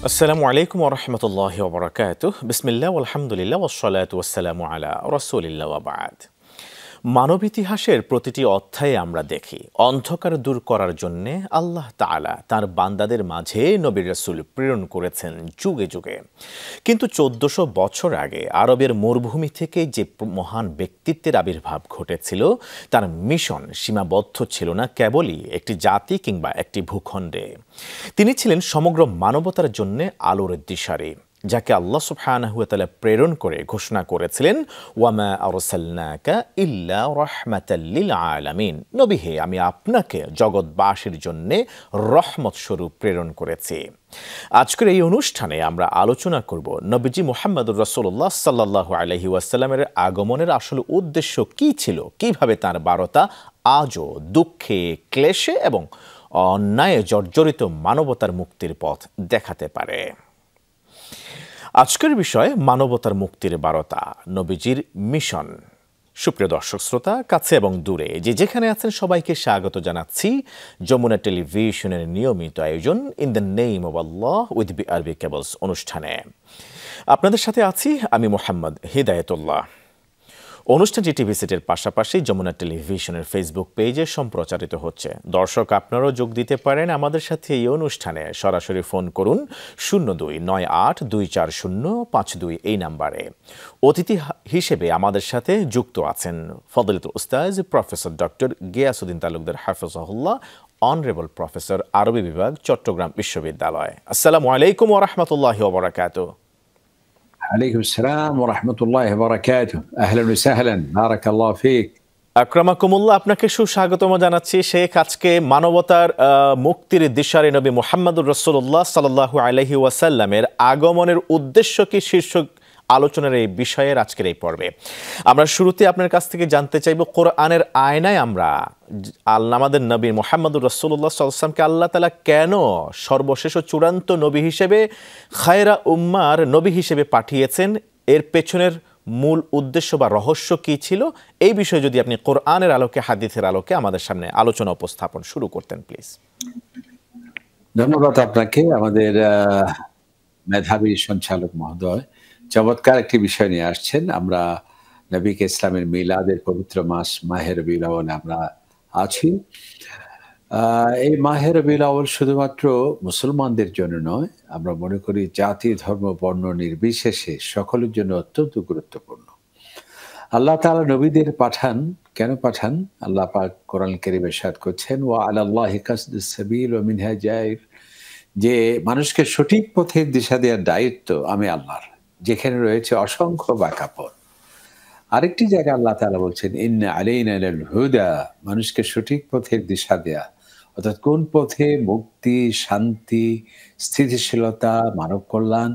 আসসালামু আলাইকুম ওরহমতুল্লাহি ওবরাকাতুহ বিসমিল্লাহ আলহামদুলিল্লাহ ওয়াসসালাতু ওয়াসসালামু আলা রাসূলিল্লাহ ওয়া বা'দ। মানব ইতিহাসের প্রতিটি অধ্যায়ে আমরা দেখি অন্ধকার দূর করার জন্য আল্লাহ তাআলা তার বান্দাদের মাঝে নবী রাসূল প্রেরণ করেছেন যুগে যুগে। কিন্তু ১৪০০ বছর আগে আরবের মরুভূমি থেকে যে মহান ব্যক্তিত্বের আবির্ভাব ঘটেছিল তার মিশন সীমাবদ্ধ ছিল না কেবলই একটি জাতি কিংবা একটি ভূখণ্ডে। তিনি ছিলেন সমগ্র মানবতার জন্য আলোর দিশারি, যাকে আল্লাহ সুবহানাহু ওয়া তাআলা প্রেরণ করে ঘোষণা করেছিলেন ওয়ামা আরসালনাকা ইল্লা রাহমাতাল লিল আলামিন, নবী হে আমি আপনাকে জগৎবাসীর জন্য রহমত স্বরূপ প্রেরণ করেছি। আজকের এই অনুষ্ঠানে আমরা আলোচনা করব নবীজি মুহাম্মদুর রাসূলুল্লাহ সাল্লাল্লাহু আলাইহি ওয়াসাল্লামের আগমনের আসল উদ্দেশ্য কী ছিল, কিভাবে তার বার্তা আজও দুঃখে ক্লেশে এবং অন্যায়ে জর্জরিত মানবতার মুক্তির পথ দেখাতে পারে। আজকের বিষয় মানবতার মুক্তির বার্তা, নবীজির মিশন। সুপ্রিয় দর্শক শ্রোতা, কাছে এবং দূরে যে যেখানে আছেন সবাইকে স্বাগত জানাচ্ছি যমুনা টেলিভিশনের নিয়মিত আয়োজন in the name of Allah with BRB cables অনুষ্ঠানে। আপনাদের সাথে আছি আমি মোহাম্মদ হিদায়েতুল্লাহ। অনুষ্ঠানটি টিভি সেটের পাশাপাশি যমুনা টেলিভিশনের ফেসবুক পেজে সম্প্রচারিত হচ্ছে। দর্শক আপনারাও যোগ দিতে পারেন আমাদের সাথে এই অনুষ্ঠানে। সরাসরি ফোন করুন 0298240522 এই নাম্বারে। অতিথি হিসেবে আমাদের সাথে যুক্ত আছেন ফজলিতুল উস্তাজ প্রফেসর ডক্টর গিয়াসউদ্দিন তালুকদার হাফিজাহুল্লাহ, অনারেবল প্রফেসর আরবি বিভাগ, চট্টগ্রাম বিশ্ববিদ্যালয়। আসসালামু আলাইকুম ওয়া রাহমাতুল্লাহি ওয়া বারাকাতুহু। عليكم السلام ورحمة الله وبركاته. أهلا وسهلا، بارك الله فيك. আকরামাকুমুল্লাহ, আপনাকে সুস্বাগতম জানাচ্ছি। শেখ, আজকে মানবতার মুক্তির দিশারি নবী মুহাম্মদুর রাসূলুল্লাহ সাল্লাল্লাহু আলাইহি ওয়াসাল্লামের আগমনের উদ্দেশ্য কি শীর্ষক আলোচনার এই বিষয়ের আজকের এই পর্বে আমরা শুরুতে আপনার কাছ থেকে জানতে চাইব, কোরআনের আয়নায় আমরা আমাদের নবী মুহাম্মদুর রাসূলুল্লাহ সাল্লাল্লাহু আলাইহি ওয়াসাল্লামকে আল্লাহ তাআলা কেন সর্বশেষ ও চূড়ান্ত নবী হিসেবে, খায়রা উম্মার নবী হিসেবে পাঠিয়েছেন, এর পেছনের মূল উদ্দেশ্য বা রহস্য কি ছিল, এই বিষয়ে যদি আপনি কোরআনের আলোকে, হাদিসের আলোকে আমাদের সামনে আলোচনা উপস্থাপন শুরু করতেন প্লিজ। ধন্যবাদ আপনাকে, আমাদের মেধাবী সঞ্চালক মহোদয়। চমৎকার একটি বিষয় নিয়ে আসছেন। আমরা নবীকে ইসলামের মিলাদের পবিত্র মাস মাহে রবিউল আউয়াল আমরা আছি। এই মাহে রবিউল আউয়াল শুধুমাত্র মুসলমানদের জন্য নয়, আমরা মনে করি জাতি ধর্ম বর্ণ নির্বিশেষে সকলের জন্য অত্যন্ত গুরুত্বপূর্ণ। আল্লাহ তাআলা নবীদের পাঠান, কেন পাঠান? আল্লাহ পাক কোরআন কারীমে ইরশাদ করছেন ওয়া আলাল্লাহি কাসদুস সাবিল ওয়া মিনহা জাইর, যে মানুষকে সঠিক পথের দিশা দেওয়ার দায়িত্ব আমি আল্লাহর, যেখানে রয়েছে অসংখ্য বাঁকা পথ। আরেকটি জায়গায় আল্লাহ তাআলা বলছেন ইন্না আলাইনা লাল হুদা, মানুষকে সঠিক পথের দিশা দেয়া, অর্থাৎ কোন পথে মুক্তি, শান্তি, স্থিতিশীলতা, মানব কল্যাণ,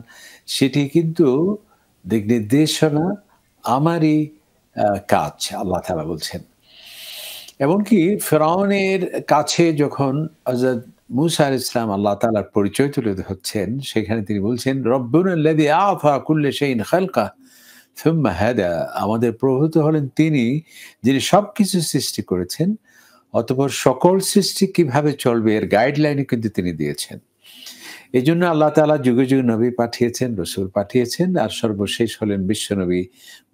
সেটি কিন্তু দিক নির্দেশনা আমারই কাজ, আল্লাহ তাআলা বলছেন। এমনকি ফিরআউনের কাছে যখন হযরত মূসা আলাইহিস সালাম আল্লাহ তাআলার পরিচয় তুলে ধরছেন, সেখানে তিনি বলছেন রব্বুনা আল্লাযী আ'তা কুল্লা শাইইন খালকা সুম্মা হাদা, আমাদের প্রভু তো হলেন তিনি যিনি সবকিছু সৃষ্টি করেছেন, অতঃপর সকল সৃষ্টি কিভাবে চলবে এর গাইডলাইন কিন্তু তিনি দিয়েছেন। এই জন্য আল্লাহ তাআলা যুগে যুগে নবী পাঠিয়েছেন, রসুল পাঠিয়েছেন, আর সর্বশেষ হলেন বিশ্বনবী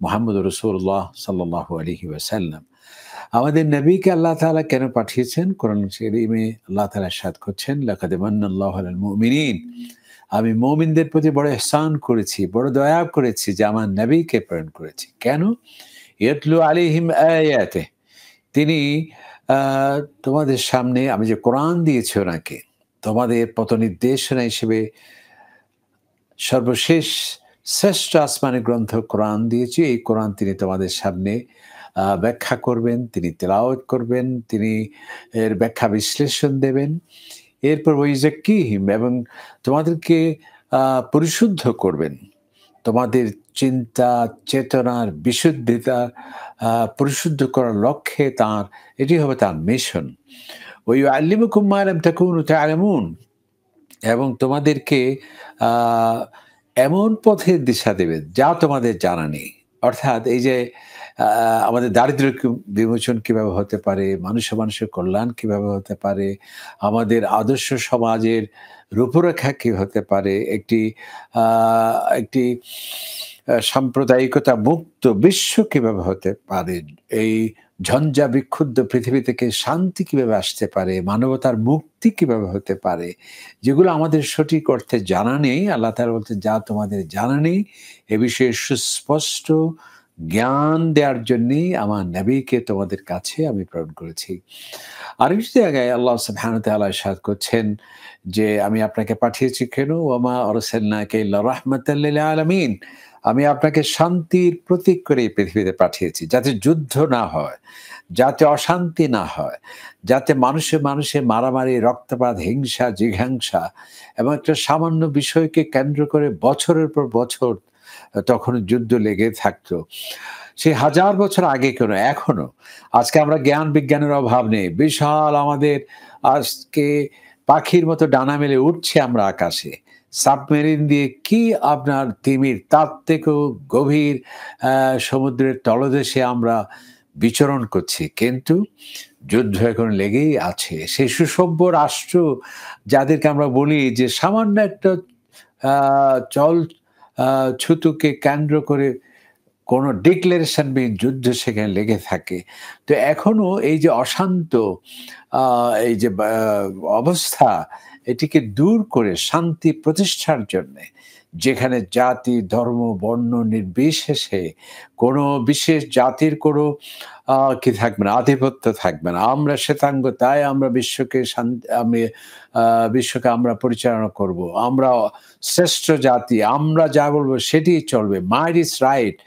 মুহাম্মদুর রাসূলুল্লাহ সাল্লাল্লাহু আলাইহি ওয়াসাল্লাম। আমাদের নবীকে আল্লাহ তাআলা কেন পাঠিয়েছেন? কোরআন কারীমে আল্লাহ তাআলা ইরশাদ করছেন লাকাদ মান্নাল্লাহু আলাল মুমিনিন, আমি মুমিনদের প্রতি বড় ইহসান করেছি, বড় দয়া করেছি যে আমার নবীকে প্রেরণ করেছি। কেন? ইয়াতলু আলাইহিম আয়াতিহি, তিনি তোমাদের সামনে আমি যে কোরআন দিয়েছি ওনাকে, তোমাদের পথ নির্দেশনা হিসেবে সর্বশেষ শ্রেষ্ঠ আসমানি গ্রন্থ কোরআন দিয়েছি। এই কোরআন তিনি তোমাদের সামনে ব্যাখ্যা করবেন, তিনি তেলাওয়াত করবেন, তিনি এর ব্যাখ্যা বিশ্লেষণ দেবেন। এরপর ওয়াইযাক্কিহিম, এবং তোমাদেরকে পরিশুদ্ধ করবেন, তোমাদের চিন্তা চেতনার বিশুদ্ধিতা পরিশুদ্ধ করার লক্ষ্যে তার এটি হবে তার মিশন। ওয়ায়ুআল্লিমুকুম মা লাম তাকুনু তা'লামুন, এবং তোমাদেরকে এমন পথের দিশা দেবে যা তোমাদের জানা নেই। অর্থাৎ এই যে আমাদের দারিদ্র্য বিমোচন কিভাবে হতে পারে, মানুষের কল্যাণ কিভাবে হতে পারে, আমাদের আদর্শ সমাজের রূপরেখা কি হতে পারে, একটি সাম্প্রদায়িকতা মুক্ত বিশ্ব কিভাবে হতে পারে, এই ঝঞ্ঝা বিক্ষুব্ধ পৃথিবী থেকে শান্তি কিভাবে আসতে পারে, মানবতার মুক্তি কিভাবে হতে পারে, যেগুলো আমাদের সঠিক অর্থে জানা নেই। আল্লাহ তাআলা বলতেন, যা তোমাদের জানা নেই এ বিষয়ে সুস্পষ্ট জ্ঞান দেওয়ার জন্যই আমার নবীকে তোমাদের কাছে আমি প্রেরণ করেছি। আরেকটি জায়গায় আল্লাহ সুবহানাহু ওয়া তাআলা ইরশাদ করছেন যে, আমি আপনাকে পাঠিয়েছি কেন? ওয়ামা আরসালনাকা ইল্লা রাহমাতাল লিল আলামিন। আমি আপনাকে শান্তির প্রতীক করে এই পৃথিবীতে পাঠিয়েছি, যাতে যুদ্ধ না হয়, যাতে অশান্তি না হয়, যাতে মানুষে মারামারি, রক্তপাত, হিংসা, জিঘাংসা এবং একটা সামান্য বিষয়কে কেন্দ্র করে বছরের পর বছর তখন যুদ্ধ লেগে থাকতো। সেই হাজার বছর আগে কেন, এখনো আজকে আমরা জ্ঞান বিজ্ঞানের অভাব নেই। বিশাল আমাদের আজকে পাখির মতো ডানা মেলে উঠছি আমরা আকাশে। সাবমেরিন দিয়ে কি আপনার তিমির, তার থেকেও গভীর সমুদ্রের তলদেশে আমরা বিচরণ করছি। কিন্তু যুদ্ধ এখন লেগেই আছে। সেই সুসভ্য রাষ্ট্র যাদেরকে আমরা বলি যে সামান্য একটা জল ছুতুকে কেন্দ্র করে কোনো ডিক্লারেশন যুদ্ধ সেখানে লেগে থাকে। তো এখনো এই যে অশান্ত এই যে অবস্থা, এটিকে দূর করে শান্তি প্রতিষ্ঠার জন্যে, যেখানে জাতি, ধর্ম, বর্ণ নির্বিশেষে কোনো বিশেষ জাতির কোনো কি থাকবে না, আধিপত্য থাকবে না। আমরা শ্বেতাঙ্গ, তাই আমরা বিশ্বকে আমরা পরিচালনা করব। আমরা শ্রেষ্ঠ জাতি, আমরা যা বলবো সেটিই চলবে। মাইট ইজ রাইট,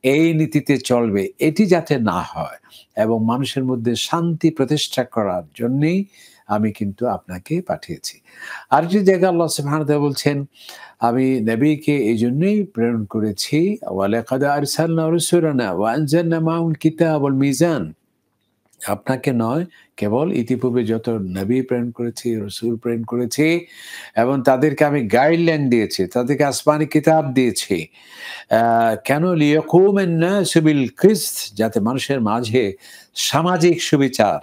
এই নীতিতে চলবে। এটি যাতে না হয় এবং মানুষের মধ্যে শান্তি প্রতিষ্ঠা করার জন্যেই আমি কিন্তু আপনাকে পাঠিয়েছি। আরেকটি জায়গায় আল্লাহ সুবহানাহু ওয়া তাআলা বলছেন, আমি নবীকে এই জন্যই প্রেরণ করেছি, ওয়ালাকাদ আরসালনা রাসূলানা ওয়া আনজালনা মাআহুল কিতাব ওয়াল মিজান। আপনাকে নয়, কেবল ইতিপূর্বে যত নবী প্রেরণ করেছি, রাসূল প্রেরণ করেছি এবং তাদেরকে আমি গাইডলাইন দিয়েছি, তাদেরকে আসমানি কিতাব দিয়েছি। কেন? লিয়াকুমান নাসু বিল কিসত, যাতে মানুষের মাঝে সামাজিক সুবিচার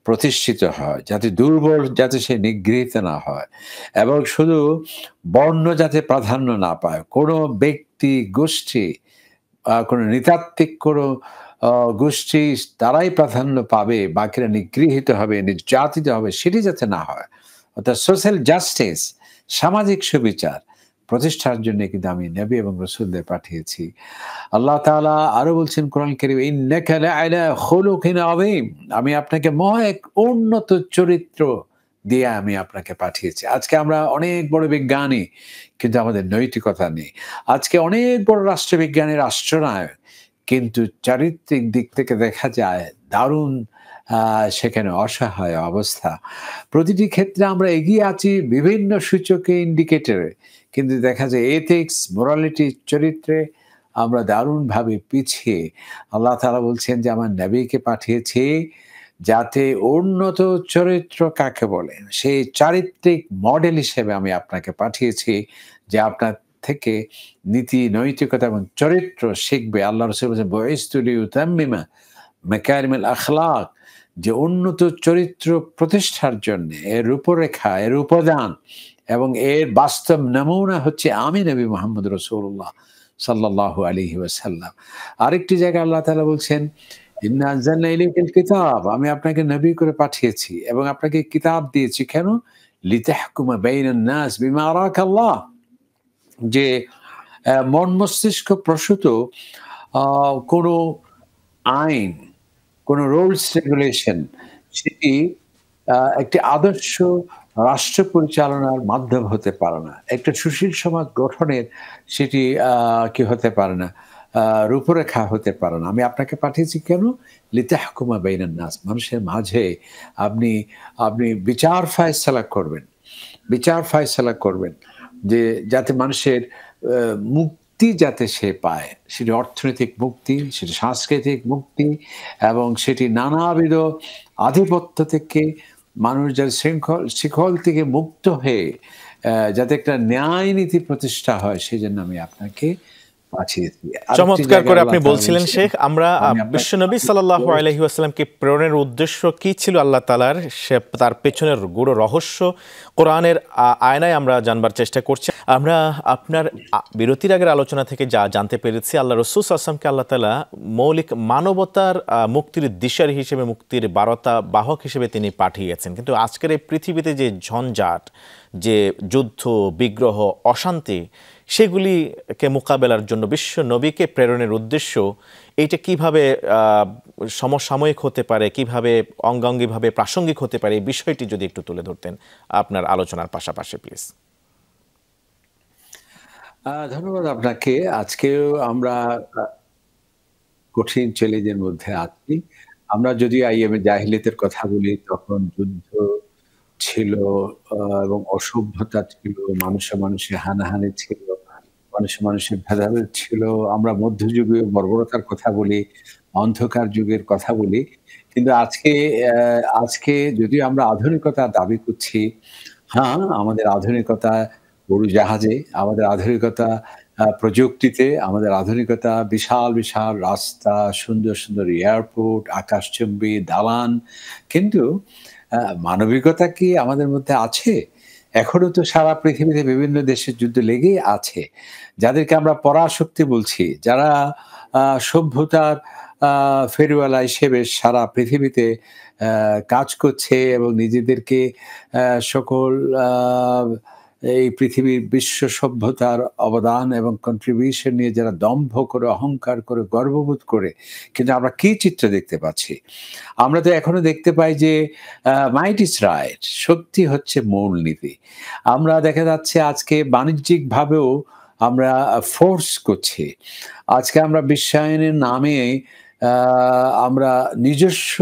প্রতিষ্ঠিত হয়, যাতে দুর্বল যাতে সে নিগৃহীত না হয় এবং শুধু বর্ণ যাতে প্রাধান্য না পায়। কোনো ব্যক্তি, গোষ্ঠী, কোনো নৃতাত্ত্বিক কোনো গোষ্ঠী তারাই প্রাধান্য পাবে, বাকিরা নিগৃহীত হবে, নির্যাতিত হবে, সেটি যাতে না হয়। অর্থাৎ সোশ্যাল জাস্টিস, সামাজিক সুবিচার প্রতিষ্ঠার জন্য কিন্তু আমি নবী এবং রাসূলদের পাঠিয়েছি। আল্লাহ তাআলা আরো বলছেন কোরআন কারীমে, ইন্নাকা লাআলা খুলুকিন আযীম। আমি আপনাকে মহা এক উন্নত চরিত্র দিয়ে আমি আপনাকে পাঠিয়েছি। আজকে আমরা অনেক বড় বিজ্ঞানী, কিন্তু আমাদের নৈতিকতা নেই। আজকে অনেক বড় রাষ্ট্রবিজ্ঞানী, রাষ্ট্রনায়ক, কিন্তু চারিত্রিক দিক থেকে দেখা যায় দারুণ সেখানে অসহায় অবস্থা। প্রতিটি ক্ষেত্রে আমরা এগিয়ে আছি বিভিন্ন সূচকে, ইন্ডিকেটরে, কিন্তু দেখা যায় এথিক্স, মোরালিটি, চরিত্রে আমরা দারুণভাবে পিছিয়ে। আল্লাহ তাআলা বলছেন যে আমার নবীকে পাঠিয়েছি যাতে উন্নত চরিত্র কাকে বলে, সেই চারিত্রিক মডেল হিসেবে আমি আপনাকে পাঠিয়েছি, যে আপনার থেকে নীতি, নৈতিকতা এবং চরিত্র শিখবে। আল্লাহ রাসূল বলেছেন, বুইসতু লিউতাম্মিমা মাকারিমাল আখলাক, যে উন্নত চরিত্র প্রতিষ্ঠার জন্য এর রূপরেখা, এর উপাদান এবং এর বাস্তব নমুনা হচ্ছে আমি নবী মুহাম্মদ রাসূলুল্লাহ সাল্লাল্লাহু আলাইহি ওয়াসাল্লাম। আরেকটি জায়গায় আল্লাহ তাআলা বলছেন, ইন্না আনজালনা ইলাইকাল কিতাব, আমি আপনাকে নবী করে পাঠিয়েছি এবং আপনাকে কিতাব দিয়েছি। কেন? লিতাহকুমা বাইনান নাস বিমা আরাকাল্লাহ, যে মন মস্তিষ্ক প্রসূত কোনো আইন, কোনো রুলস রেগুলেশন, সেটি একটি আদর্শ রাষ্ট্র পরিচালনার মাধ্যম হতে পারে না। একটা সুশীল সমাজ গঠনের সেটি কি হতে পারে না, রূপরেখা হতে পারে না। আমি আপনাকে পাঠিয়েছি কেন? লিতাহকুমা বাইনান নাস, মানুষের মাঝে আপনি আপনি বিচার ফায়সালা করবেন, যে যাতে মানুষের মুক্তি যাতে সে পায়, সেটি অর্থনৈতিক মুক্তি, সেটি সাংস্কৃতিক মুক্তি এবং সেটি নানাবিধ আধিপত্য থেকে মানুষ যাতে শিকল থেকে মুক্ত হয়ে যাতে একটা ন্যায় নীতি প্রতিষ্ঠা হয়, সেজন্য আমি আপনাকে পাঠিয়েছি। আরেকটি চমৎকার জায়গায় করে আল্লাহ আপনি তাআলা বলছিলেন বলছেন, শেখ, আমরা আমি আপনাকে বিশ্বনবী আদেশ সাল্লাল্লাহু করেছি। আলাইহি ওয়াসাল্লামকে প্রেরণের উদ্দেশ্য কি ছিল আল্লাহ তাআলার, সে তার পেছনের গূঢ় রহস্য কোরআনের আয়নায় আমরা জানবার চেষ্টা করছি। আমরা আপনার বিরতির আগের আলোচনা থেকে যা জানতে পেরেছি, আল্লাহ রাসূল সাল্লাল্লাহু আলাইহি ওয়াসাল্লামকে আল্লাহ তাআলা মৌলিক মানবতার মুক্তির দিশারি হিসেবে, মুক্তির বার্তা বাহক হিসেবে তিনি পাঠিয়েছেন। কিন্তু আজকের এই পৃথিবীতে যে ঝঞ্ঝাট, যে যুদ্ধ, বিগ্রহ, অশান্তি, সেগুলিকে মোকাবেলার জন্য বিশ্ব নবীকে প্রেরণের উদ্দেশ্য এইটা কিভাবে সমসাময়িক হতে পারে, কিভাবে অঙ্গাঙ্গিভাবে প্রাসঙ্গিক হতে পারে, এই বিষয়টি যদি একটু তুলে ধরতেন আপনার আলোচনার পাশাপাশি প্লিজ। ধন্যবাদ আপনাকে। আজকেও আমরা কঠিন চ্যালেঞ্জের মধ্যে আছি। আমরা যদি আইএমএ জাহিলিয়াতের কথা বলি, তখন যুদ্ধ ছিল, এবং অসভ্যতা ছিল, মানুষে মানুষে হানাহানি ছিল, মানুষে মানুষে ভেদাভেদ ছিল। আমরা মধ্যযুগীয় বর্বরতার কথা বলি, অন্ধকার যুগের কথা বলি। কিন্তু আজকে যদিও আমরা আধুনিকতা দাবি করছি, হ্যাঁ, আমাদের আধুনিকতা উড়োজাহাজে, আমাদের আধুনিকতা প্রযুক্তিতে, আমাদের আধুনিকতা বিশাল, বিশাল রাস্তা, সুন্দর, সুন্দর এয়ারপোর্ট, আকাশচুম্বী দালান। কিন্তু মানবিকতা কি আমাদের মধ্যে আছে? এখনো তো সারা পৃথিবীতে বিভিন্ন দেশের যুদ্ধ লেগেই আছে। যাদেরকে আমরা পরাশক্তি বলছি, যারা আ সভ্যতার আ ফেরিওয়ালা হিসেবে সারা পৃথিবীতে কাজ করছে এবং নিজেদেরকে আ সকল আ এই পৃথিবীর বিশ্ব সভ্যতার অবদান এবং কন্ট্রিবিউশন নিয়ে যারা দম্ভ করে, অহংকার করে, গর্ববোধ করে। কিন্তু আমরা কি চিত্র দেখতে পাচ্ছি? আমরা তো এখনো দেখতে পাই যে মাইট ইস রাইট, শক্তি হচ্ছে মূলনীতি। আমরা দেখা যাচ্ছে আজকে বাণিজ্যিকভাবেও আমরা ফোর্স করছি। আজকে আমরা বিশ্বায়নের নামে আ আমরা নিজস্ব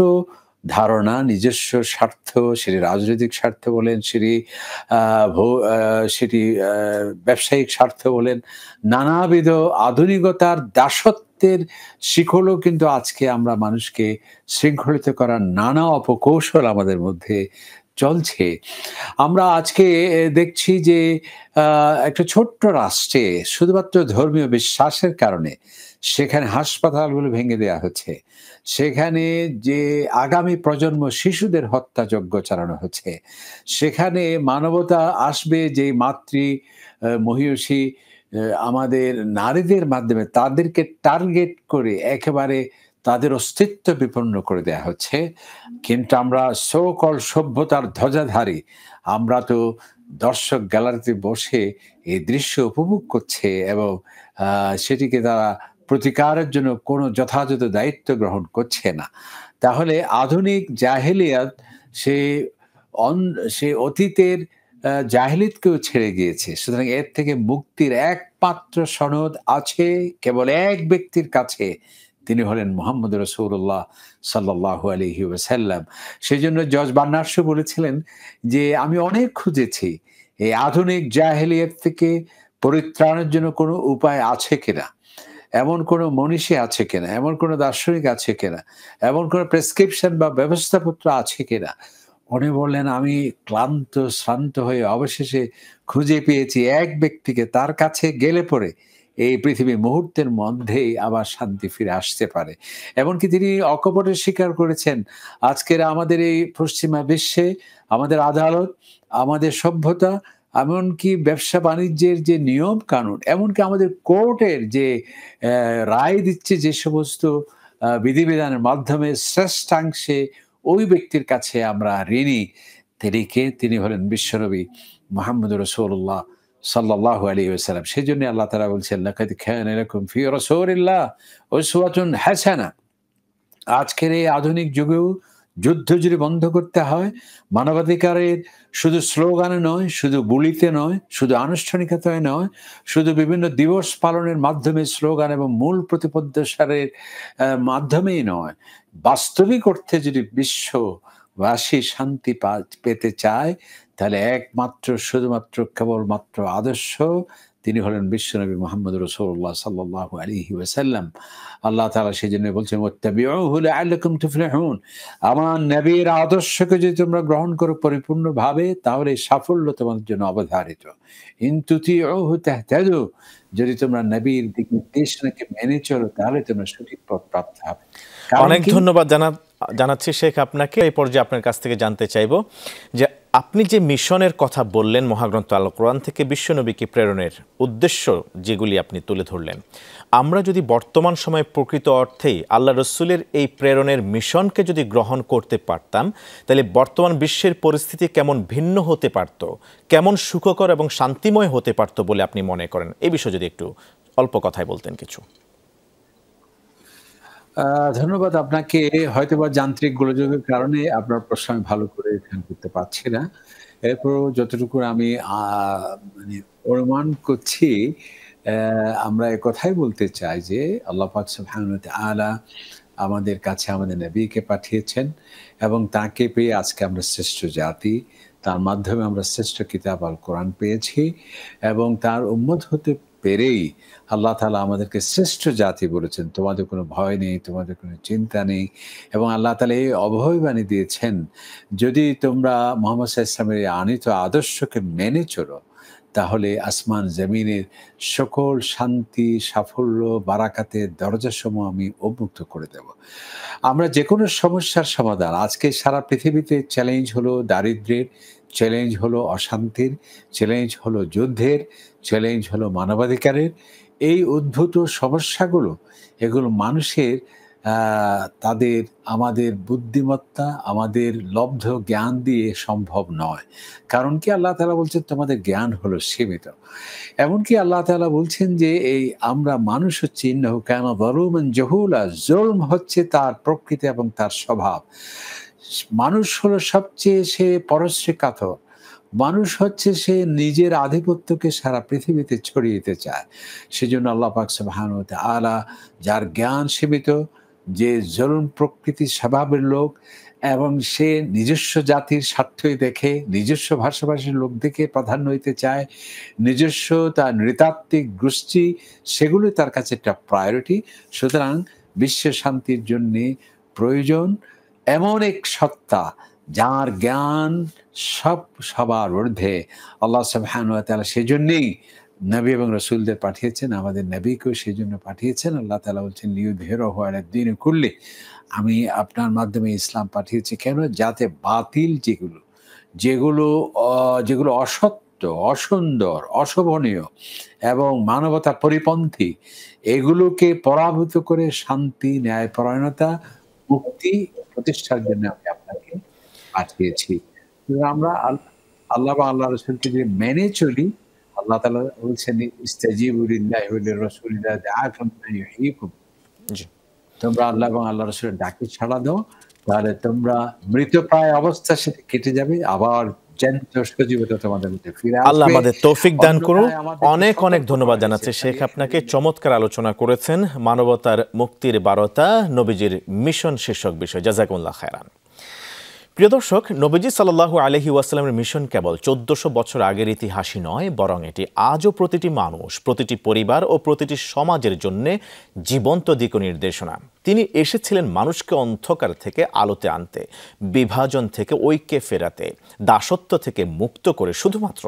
ধারণা, নিজস্ব স্বার্থ, সেটি রাজনৈতিক স্বার্থ বলেন, আ ভৌ আ সেটি ব্যবসায়িক স্বার্থ বলেন, নানাবিধ আধুনিকতার দাসত্বের শিকলও কিন্তু আজকে আমরা মানুষকে শৃঙ্খলিত করার নানা অপকৌশল আমাদের মধ্যে চলছে। আমরা আজকে দেখছি যে আ একটা ছোট্ট রাষ্ট্রে শুধুমাত্র ধর্মীয় বিশ্বাসের কারণে সেখানে হাসপাতালগুলো ভেঙে দেয়া হচ্ছে। সেখানে যে আগামী প্রজন্ম শিশুদের হত্যাযজ্ঞ চালানো হচ্ছে। সেখানে মানবতা আসবে যেই মহীয়সী আমাদের নারীদের মাধ্যমে তাদেরকে টার্গেট করে একেবারে তাদের অস্তিত্ব বিপন্ন করে দেয়া হচ্ছে। কিন্তু আমরা সো কল সভ্যতার ধ্বজাধারী, আমরা তো দর্শক গ্যালারিতে বসে এই দৃশ্য উপভোগ করছে এবং সেটিকে তারা প্রতিকারের জন্য কোনো যথাযথ দায়িত্ব গ্রহণ করছে না। তাহলে আধুনিক জাহেলিয়াত সে অন সে অতীতের জাহিলিয়াতকেও ছেড়ে গিয়েছে। সুতরাং এর থেকে মুক্তির একমাত্র সনদ আছে কেবল এক ব্যক্তির কাছে। তিনি হলেন মুহাম্মদ রাসূলুল্লাহ সাল্লাল্লাহু আলাইহি ওয়াসাল্লাম। সেজন্য জর্জ বার্নার্ড শো বলেছিলেন যে, "আমি অনেক খুঁজেছি এই আধুনিক জাহেলিয়াত থেকে পরিত্রাণের জন্য কোনো উপায় আছে কিনা? এমন কোনো মনীষী আছে কিনা? এমন কোনো দার্শনিক আছে কিনা? এমন কোনো প্রেসক্রিপশন বা ব্যবস্থাপত্র আছে কিনা?" উনি বললেন, "আমি ক্লান্ত শ্রান্ত হয়ে অবশেষে খুঁজে পেয়েছি এক ব্যক্তিকে, তার কাছে গেলে পরে এই পৃথিবী মুহূর্তের মধ্যেই আবার শান্তি ফিরে আসতে পারে।" এমনকি তিনি অকপটে স্বীকার করেছেন, আজকের আমাদের এই পশ্চিমা বিশ্বে আমাদের আদালত, আমাদের সভ্যতা, এমনকি ব্যবসা-বাণিজ্যের যে নিয়ম-কানুন, এমনকি আমাদের কোর্টের যে রায় দিচ্ছে যে সমস্ত বিধিবিধানের মাধ্যমে শ্রেষ্ঠাংশে ওই ব্যক্তির কাছে আমরা ঋণী। তিনি কে? তিনি হলেন বিশ্বনবী মুহাম্মদুর রাসূলুল্লাহ সাল্লাল্লাহু আলাইহি ওয়াসাল্লাম। সেজন্য আল্লাহ তাআলা বলছেন, "লাকাদ কানা লাকুম ফি রাসূলিল্লাহ উসওয়াতুন হাসানাহ।" আজকের এই আধুনিক যুগেও যুদ্ধ যদি বন্ধ করতে হয়, মানবাধিকারের শুধু স্লোগানে নয়, শুধু বুলিতে নয়, শুধু আনুষ্ঠানিকতায় নয়, শুধু বিভিন্ন দিবস পালনের মাধ্যমে স্লোগান এবং মূল প্রতিপদ্যসারের মাধ্যমেই নয়, বাস্তবিক অর্থে যদি বিশ্ববাসী শান্তি পেতে চায়, তাহলে একমাত্র শুধুমাত্র কেবলমাত্র আদর্শ তিনি হলেন বিশ্বনবী মুহাম্মদ রাসূলুল্লাহ সাল্লাল্লাহু আলাইহি ওয়াসাল্লাম। আল্লাহ তাআলা সেজন্য বলছেন ওয়াত্তাবিউহু লাআল্লাকুম তুফলিহুন। আমার নবীর আদর্শকে যদি তোমরা গ্রহণ করো পরিপূর্ণভাবে তাহলে সাফল্য তোমাদের জন্য অবধারিত। ইন তুতিউহু তাহতাদু। যদি তোমরা নবীর দিক নির্দেশনাকে মেনে চলো তাহলে তোমরা সঠিক পথ প্রাপ্ত হবে। অনেক ধন্যবাদ জানাচ্ছি শেখ আপনাকে। এই পর্যায়ে আপনার কাছ থেকে জানতে চাইব যে আপনি যে মিশনের কথা বললেন মহাগ্রন্থ আল কোরআন থেকে বিশ্বনবীকে প্রেরণের উদ্দেশ্য যেগুলি আপনি তুলে ধরলেন, আমরা যদি বর্তমান সময়ে প্রকৃত অর্থেই আল্লাহ রসুলের এই প্রেরণের মিশনকে যদি গ্রহণ করতে পারতাম, তাহলে বর্তমান বিশ্বের পরিস্থিতি কেমন ভিন্ন হতে পারত, কেমন সুখকর এবং শান্তিময় হতে পারত বলে আপনি মনে করেন? এই বিষয়ে যদি একটু অল্প কথায় বলতেন কিছু। ধন্যবাদ আপনাকে। হয়তোবা যান্ত্রিক গোলযোগের কারণে আপনার প্রশ্ন আমি ভালো করে এখানে করতে পারছি না। এরপরও যতটুকু আমি মানে অনুমান করছি, আমরা একথাই বলতে চাই যে আল্লাহ পাক সুবহানাহু ওয়া তাআলা আমাদের কাছে আমাদের নবীকে পাঠিয়েছেন এবং তাকে পেয়ে আজকে আমরা শ্রেষ্ঠ জাতি। তার মাধ্যমে আমরা শ্রেষ্ঠ কিতাব আল কোরআন পেয়েছি এবং তার উম্মত হতে পেরেই আল্লাহ তাআলা আমাদেরকে শ্রেষ্ঠ জাতি বলেছেন। তোমাদের কোনো ভয় নেই, তোমাদের কোনো চিন্তা নেই এবং আল্লাহ তাআলা এই অভয়বাণী দিয়েছেন, যদি তোমরা মুহাম্মদ সাল্লাল্লাহু আলাইহি ওয়াসাল্লামের এই আনিত আদর্শকে মেনে চলো তাহলে আসমান জমিনের সকল শান্তি, সাফল্য, বারাকাতের দরজাসমূহ আমি উন্মুক্ত করে দেব। আমরা যেকোনো সমস্যার সমাধান, আজকে সারা পৃথিবীতে চ্যালেঞ্জ হলো দারিদ্র্যের, চ্যালেঞ্জ হলো অশান্তির, চ্যালেঞ্জ হলো যুদ্ধের, চ্যালেঞ্জ হলো মানবাধিকারের। এই উদ্ভূত সমস্যাগুলো, এগুলো মানুষের তাদের আমাদের বুদ্ধিমত্তা, আমাদের লব্ধ জ্ঞান দিয়ে সম্ভব নয়। কারণ কি আল্লাহ তাআলা বলছেন তোমাদের জ্ঞান হলো সীমিত। এমনকি আল্লাহ তাআলা বলছেন যে এই আমরা মানুষ হচ্ছে ইন্নাহু কানা যালুমান জাহুলা। জুলম হচ্ছে তার প্রকৃতি এবং তার স্বভাব। মানুষ হলো সবচেয়ে সে পরশ্রী কাতর। মানুষ হচ্ছে সে নিজের আধিপত্যকে সারা পৃথিবীতে ছড়িয়ে দিতে চায়। সেজন্য আল্লাহ পাক সুবহানাহু ওয়া তাআলা যার জ্ঞান সীমিত, যে জুলম প্রকৃতির স্বভাবের লোক এবং সে নিজস্ব জাতির স্বার্থই দেখে, নিজস্ব ভাষাভাষীর লোক দেখে প্রাধান্য দিতে চায়, নিজস্ব তার নৃতাত্ত্বিক গোষ্ঠী সেগুলো তার কাছে একটা প্রায়োরিটি। সুতরাং বিশ্ব শান্তির জন্যে প্রয়োজন এমন এক সত্তা যার জ্ঞান সবার ঊর্ধ্বে। আল্লাহ সুবহানাহু ওয়া তাআলা সেজন্যই নবী এবং রাসূলদের পাঠিয়েছেন, আমাদের নবীকেও সেজন্য পাঠিয়েছেন। আল্লাহ তাআলা বলছেন লিইয়ুযহিরাহু আলা দ্বীনি কুল্লি। আমি আপনার মাধ্যমে ইসলাম পাঠিয়েছি কেন? যাতে বাতিল যেগুলো অসত্য, অসুন্দর, অশোভনীয় এবং মানবতা পরিপন্থী, এগুলোকে পরাভূত করে শান্তি, ন্যায়পরায়ণতা, মুক্তি প্রতিষ্ঠার জন্য আমি আপনাকে পাঠিয়েছি। আমরা আল্লাহ বা আল্লাহ রাসূলকে যদি মেনে চলি, আল্লাহ তাআলা বলছেন ইস্তাজিবু লিল্লাহি ওয়া লির-রাসূলি ইযা দাআকুম লিমা ইউহয়িকুম। তোমরা আল্লাহ এবং আল্লাহ রাসূলের ডাকে সাড়া দাও, তাহলে তোমরা মৃতপ্রায় অবস্থা সেটা কেটে যাবে, আবার জ্যান্ত সজীবতা তোমাদের মধ্যে ফিরে আসবে। আল্লাহ আমাদের তৌফিক দান করুন। অনেক অনেক ধন্যবাদ জানাচ্ছি শেখ আপনাকে। চমৎকার আলোচনা করেছেন মানবতার মুক্তির বারতা, নবীজির মিশন শীর্ষক বিষয়। জাযাকুমুল্লাহ খায়রান। প্রিয় দর্শক, নবীজি সাল্লাল্লাহু আলাইহি ওয়াসাল্লামের মিশন কেবল 1400 বছর আগের ইতিহাসই নয়, বরং এটি আজও প্রতিটি মানুষ, প্রতিটি পরিবার ও প্রতিটি সমাজের জন্য জীবন্ত দিক নির্দেশনা। তিনি এসেছিলেন মানুষকে অন্ধকার থেকে আলোতে আনতে, বিভাজন থেকে ঐক্যে ফেরাতে, দাসত্ব থেকে মুক্ত করে শুধুমাত্র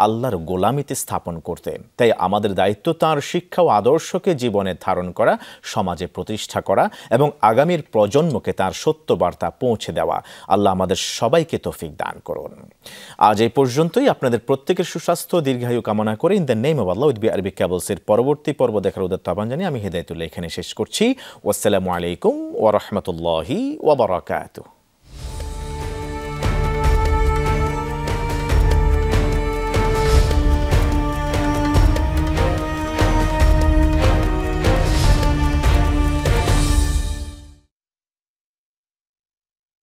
আল্লাহর গোলামিতে স্থাপন করতে। তাই আমাদের দায়িত্ব তাঁর শিক্ষা ও আদর্শকে জীবনে ধারণ করা, সমাজে প্রতিষ্ঠা করা এবং আগামীর প্রজন্মকে তাঁর সত্য বার্তা পৌঁছে দেওয়া। আল্লাহ আমাদের সবাইকে তৌফিক দান করুন। আজ এই পর্যন্তই। আপনাদের প্রত্যেকের সুস্বাস্থ্য দীর্ঘায়ু কামনা করে in the name of Allah with BRB কেবলসের পরবর্তী পর্ব দেখার উদাত্ত আহ্বান জানিয়ে আমি হেদায়েতুল্লাহ এখানে শেষ করছি। আসসালামু আলাইকুম ওয়া রাহমাতুল্লাহি ওয়া বারাকাতুহু।